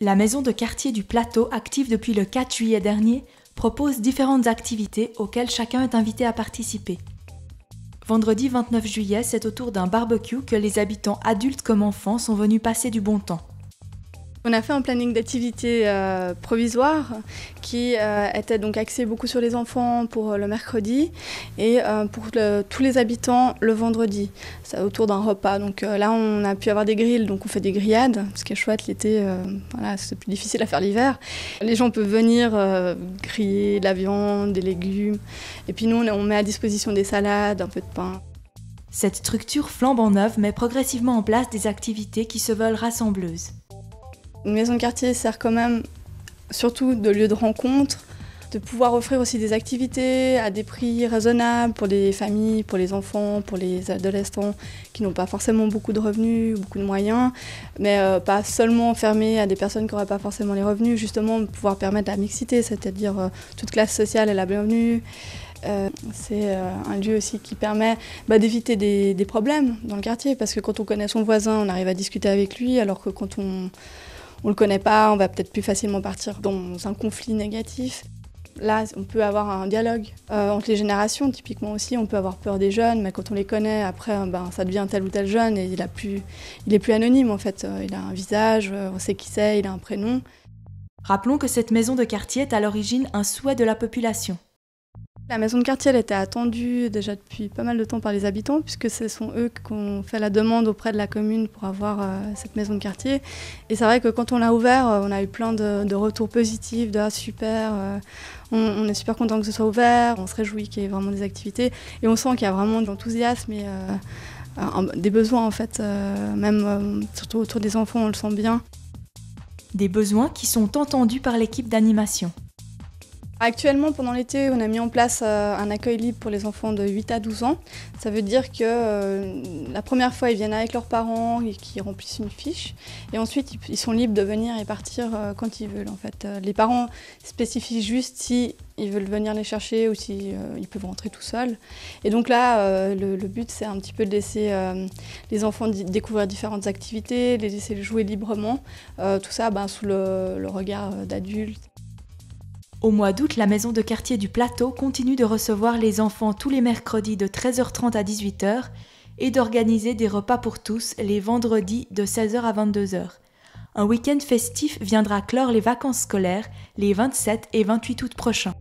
La maison de quartier du Plateau, active depuis le 4 juillet dernier, propose différentes activités auxquelles chacun est invité à participer. Vendredi 29 juillet, c'est autour d'un barbecue que les habitants adultes comme enfants sont venus passer du bon temps. On a fait un planning d'activités provisoire qui était donc axé beaucoup sur les enfants pour le mercredi et pour tous les habitants le vendredi. C'est autour d'un repas. Donc là, on a pu avoir des grilles, donc on fait des grillades, ce qui est chouette l'été. Voilà, c'est plus difficile à faire l'hiver. Les gens peuvent venir griller de la viande, des légumes. Et puis nous, on met à disposition des salades, un peu de pain. Cette structure flambant neuve met progressivement en place des activités qui se veulent rassembleuses. Une maison de quartier sert quand même surtout de lieu de rencontre, de pouvoir offrir aussi des activités à des prix raisonnables pour les familles, pour les enfants, pour les adolescents qui n'ont pas forcément beaucoup de revenus, beaucoup de moyens, mais pas seulement fermé à des personnes qui n'auraient pas forcément les revenus, justement pouvoir permettre la mixité, c'est-à-dire toute classe sociale est la bienvenue. C'est un lieu aussi qui permet d'éviter des problèmes dans le quartier, parce que quand on connaît son voisin, on arrive à discuter avec lui, alors que quand on le connaît pas, on va peut-être plus facilement partir dans un conflit négatif. Là, on peut avoir un dialogue entre les générations, typiquement aussi, on peut avoir peur des jeunes, mais quand on les connaît, après, ça devient tel ou tel jeune et il est plus anonyme en fait. Il a un visage, on sait qui c'est, il a un prénom. Rappelons que cette maison de quartier est à l'origine un souhait de la population. La maison de quartier, elle était attendue déjà depuis pas mal de temps par les habitants, puisque ce sont eux qui ont fait la demande auprès de la commune pour avoir cette maison de quartier. Et c'est vrai que quand on l'a ouvert, on a eu plein de retours positifs, de « ah super, on est super content que ce soit ouvert, on se réjouit qu'il y ait vraiment des activités ». Et on sent qu'il y a vraiment de l'enthousiasme et des besoins en fait, même surtout autour des enfants, on le sent bien. Des besoins qui sont entendus par l'équipe d'animation. Actuellement, pendant l'été, on a mis en place un accueil libre pour les enfants de 8 à 12 ans. Ça veut dire que la première fois, ils viennent avec leurs parents et qu'ils remplissent une fiche. Et ensuite, ils sont libres de venir et partir quand ils veulent. En fait. Les parents spécifient juste si ils veulent venir les chercher ou si ils peuvent rentrer tout seuls. Et donc là, le but, c'est un petit peu de laisser les enfants découvrir différentes activités, les laisser jouer librement. Tout ça sous le regard d'adultes. Au mois d'août, la maison de quartier du Plateau continue de recevoir les enfants tous les mercredis de 13h30 à 18h et d'organiser des repas pour tous les vendredis de 16h à 22h. Un week-end festif viendra clore les vacances scolaires les 27 et 28 août prochains.